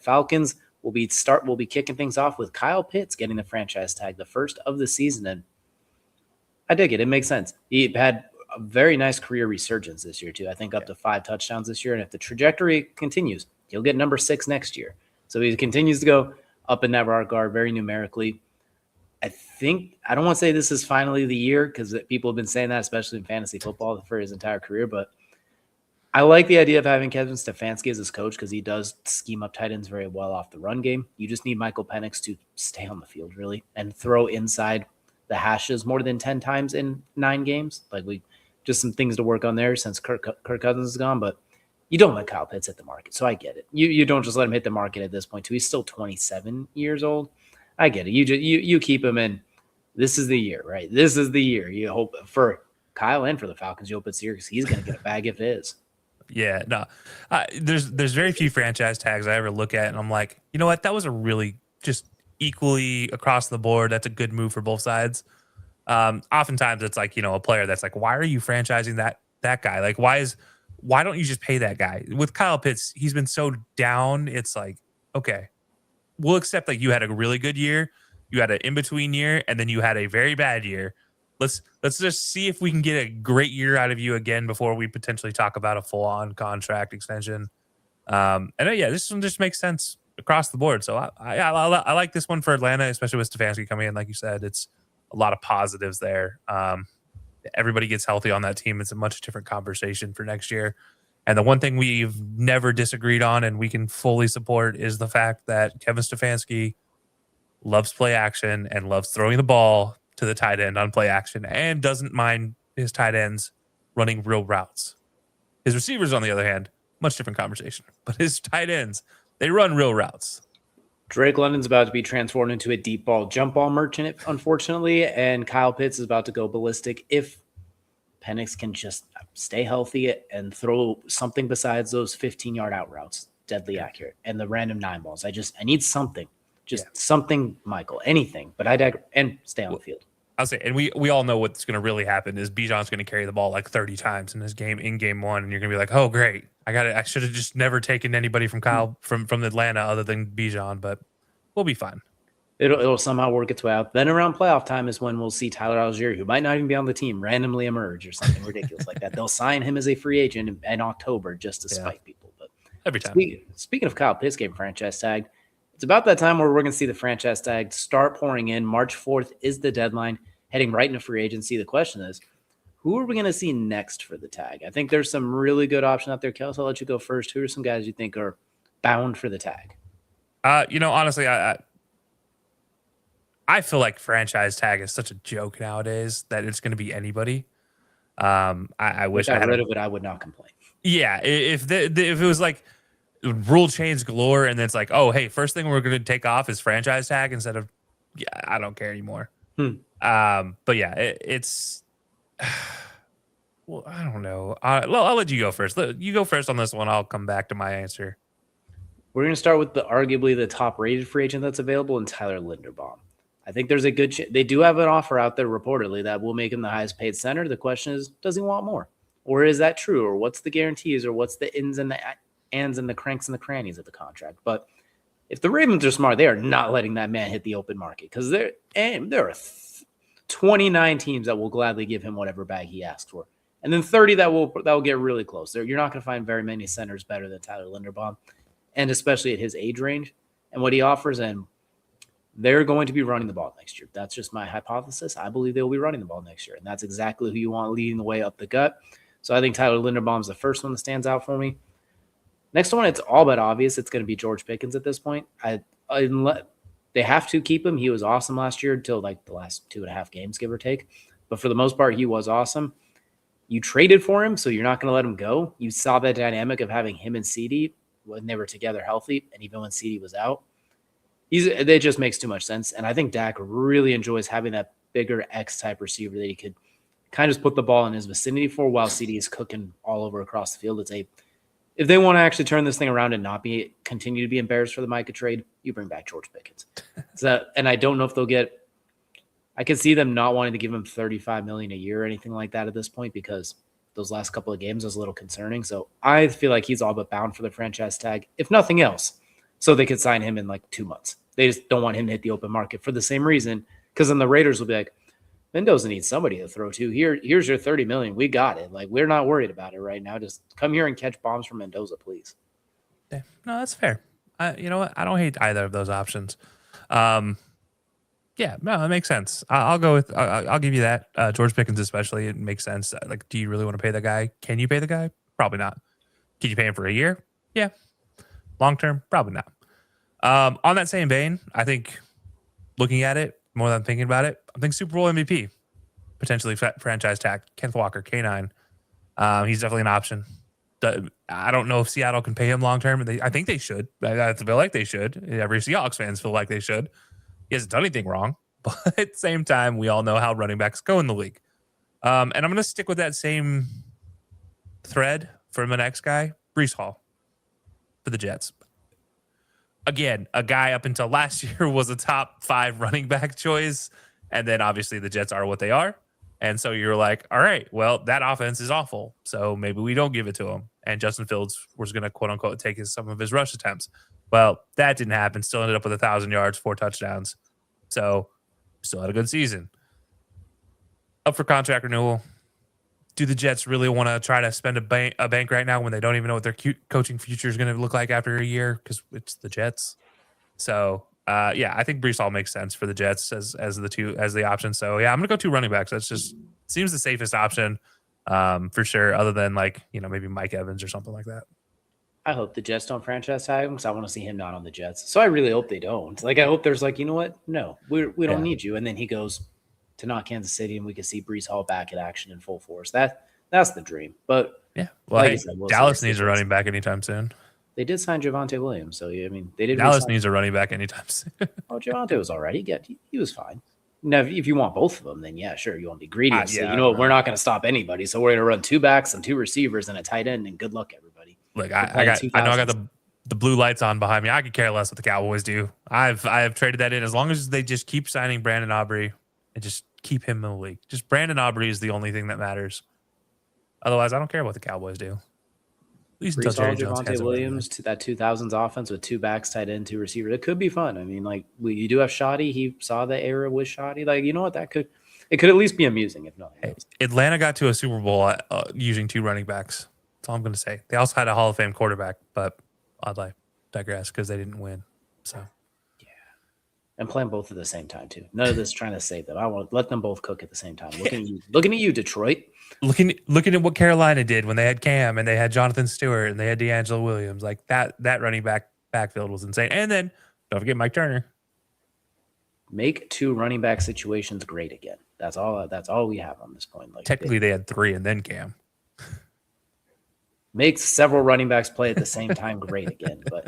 Falcons will be kicking things off with Kyle Pitts getting the franchise tag, the first of the season, and I dig it. It makes sense. He had a very nice career resurgence this year too. I think up to 5 touchdowns this year, and if the trajectory continues, he'll get number 6 next year. So he continues to go up in that regard very numerically. I don't want to say this is finally the year because people have been saying that, especially in fantasy football for his entire career, but I like the idea of having Kevin Stefanski as his coach because he does scheme up tight ends very well off the run game. You just need Michael Penix to stay on the field, really, and throw inside the hashes more than 10 times in 9 games. Just some things to work on there since Kirk Cousins is gone, but you don't let Kyle Pitts hit the market, so I get it. You don't just let him hit the market at this point, too. He's still 27 years old. I get it. You keep him in. This is the year, right? This is the year. You hope for Kyle and for the Falcons. You hope it's the year because he's going to get a bag if it is. Yeah, no. There's very few franchise tags I ever look at, and I'm like, you know what? That was a really just equally across the board. That's a good move for both sides. Oftentimes it's like, a player that's like, why are you franchising that guy? Like, why don't you just pay that guy? With Kyle Pitts, he's been so down. It's like, okay, we'll accept like you had a really good year, you had an in-between year, and then you had a very bad year. Let's just see if we can get a great year out of you again before we potentially talk about a full-on contract extension. This one just makes sense across the board. So I like this one for Atlanta, especially with Stefanski coming in. Like you said, it's a lot of positives there. Everybody gets healthy on that team. It's a much different conversation for next year. And the one thing we've never disagreed on and we can fully support is the fact that Kevin Stefanski loves play action and loves throwing the ball to the tight end on play action and doesn't mind his tight ends running real routes. His receivers, on the other hand, much different conversation. But his tight ends, they run real routes. Drake London's about to be transformed into a deep ball, jump ball merchant, unfortunately, and Kyle Pitts is about to go ballistic if Penix can just stay healthy and throw something besides those 15-yard out routes, deadly accurate, and the random 9 balls. I need something. Something, Michael, anything. But and stay on the field. I'll say, and we all know what's going to really happen is Bijan's going to carry the ball like 30 times in game 1, and you're going to be like, oh, great. I should have just never taken anybody from Kyle from Atlanta other than Bijan, but we'll be fine. It'll somehow work its way out. Then around playoff time is when we'll see Tyler Algier, who might not even be on the team, randomly emerge or something ridiculous like that. They'll sign him as a free agent in October just to spite people. But every time. Speaking of Kyle Pitts getting franchise tagged, it's about that time where we're going to see the franchise tag start pouring in. March 4th is the deadline, heading right into free agency. The question is, who are we going to see next for the tag? I think there's some really good options out there. Kelcey, I'll let you go first. Who are some guys you think are bound for the tag? Honestly, I feel like franchise tag is such a joke nowadays that it's going to be anybody. I wish I had rid of it. I would not complain. Yeah, if it was like rule change galore, and then it's like, oh, hey, first thing we're going to take off is franchise tag instead of, I don't care anymore. But yeah, it's. Well, I don't know. I'll let you go first. You go first on this one. I'll come back to my answer. We're going to start with arguably the top-rated free agent that's available, and Tyler Linderbaum. I think there's a good they do have an offer out there reportedly that will make him the highest paid center. The question is, does he want more? Or is that true? Or what's the guarantees? Or what's the ins and the ands and the cranks and the crannies of the contract? But if the Ravens are smart, they are not letting that man hit the open market because there are 29 teams that will gladly give him whatever bag he asks for. And then 30 that will get really close. You're not going to find very many centers better than Tyler Linderbaum, and especially at his age range and what he offers. And they're going to be running the ball next year. That's just my hypothesis. I believe they will be running the ball next year, and that's exactly who you want leading the way up the gut. So I think Tyler Linderbaum's the first one that stands out for me. Next one, it's all but obvious it's going to be George Pickens at this point. They have to keep him. He was awesome last year until like the last 2.5 games, give or take. But for the most part, he was awesome. You traded for him, so you're not going to let him go. You saw that dynamic of having him and CeeDee when they were together healthy, and even when CeeDee was out. It just makes too much sense. And I think Dak really enjoys having that bigger X-type receiver that he could kind of just put the ball in his vicinity for while CeeDee is cooking all over across the field. If they want to actually turn this thing around and not continue to be embarrassed for the Micah trade, you bring back George Pickens. And I don't know if they'll get – I could see them not wanting to give him $35 million a year or anything like that at this point because those last couple of games was a little concerning. So I feel like he's all but bound for the franchise tag. If nothing else, so they could sign him in like 2 months. They just don't want him to hit the open market for the same reason, because then the Raiders will be like, Mendoza needs somebody to throw to. Here's your $30 million. We got it. Like, we're not worried about it right now. Just come here and catch bombs from Mendoza, please. Yeah, no, that's fair. You know what? I don't hate either of those options. Yeah, no, that makes sense. I'll go with. I'll give you that. George Pickens, especially, it makes sense. Like, do you really want to pay the guy? Can you pay the guy? Probably not. Can you pay him for a year? Yeah. Long term, probably not. On that same vein, I think looking at it more than thinking about it, I think Super Bowl MVP, potentially franchise tag, Kenneth Walker, K9. He's definitely an option. I don't know if Seattle can pay him long term. I think they should. I feel like they should. Every Seahawks fans feel like they should. He hasn't done anything wrong, but at the same time, we all know how running backs go in the league. And I'm going to stick with that same thread for my next guy, Breece Hall, for the Jets. Again, a guy up until last year was a top 5 running back choice, and then obviously the Jets are what they are. And so you're like, all right, well, that offense is awful, so maybe we don't give it to him. And Justin Fields was going to, quote unquote, take some of his rush attempts. Well, that didn't happen. Still ended up with 1,000 yards, 4 touchdowns. So still had a good season. Up for contract renewal. Do the Jets really want to try to spend a bank right now when they don't even know what their coaching future is going to look like after a year? Because it's the Jets. So yeah, I think Breece Hall makes sense for the Jets as the option. So yeah, I'm gonna go 2 running backs. That's just seems the safest option for sure. Other than like maybe Mike Evans or something like that. I hope the Jets don't franchise tag him, because I want to see him not on the Jets. So I really hope they don't. Like, I hope there's like, you know what? No, we don't need you. And then he goes to not Kansas City, and we can see Breece Hall back in action in full force. That's the dream. But yeah, well, like hey, said, Dallas needs a running back anytime soon. They did sign Javonte Williams, so I mean, they did. Dallas needs a running back anytime soon. Oh, Javonte was all right. He was fine. Now, if you want both of them, then yeah, sure, you want to be greedy. And say, you know what, we're not going to stop anybody, so we're going to run 2 backs and 2 receivers and a tight end, and good luck, everybody. Look, I know I got the blue lights on behind me. I could care less what the Cowboys do. I have traded that in as long as they just keep signing Brandon Aubrey and just keep him in the league. Just Brandon Aubrey is the only thing that matters. Otherwise, I don't care what the Cowboys do. At least until Jerry Jones Javonte Williams to that 2000s offense with 2 backs, tight end, 2 receivers. It could be fun. I mean, like you do have Shoddy. He saw the era with Shoddy. Like, you know what? It could at least be amusing, if nothing else. Atlanta got to a Super Bowl using 2 running backs. That's all I'm going to say. They also had a Hall of Fame quarterback, but I'd digress because they didn't win. So yeah, and playing both at the same time too. None of this trying to save them. I want to let them both cook at the same time. Looking at you, Detroit. Looking at what Carolina did when they had Cam and they had Jonathan Stewart and they had D'Angelo Williams. Like that running backfield was insane. And then don't forget Mike Turner. Make 2 running back situations great again. That's all we have on this point. Like, technically, they had 3 and then Cam. Makes several running backs play at the same time great again, but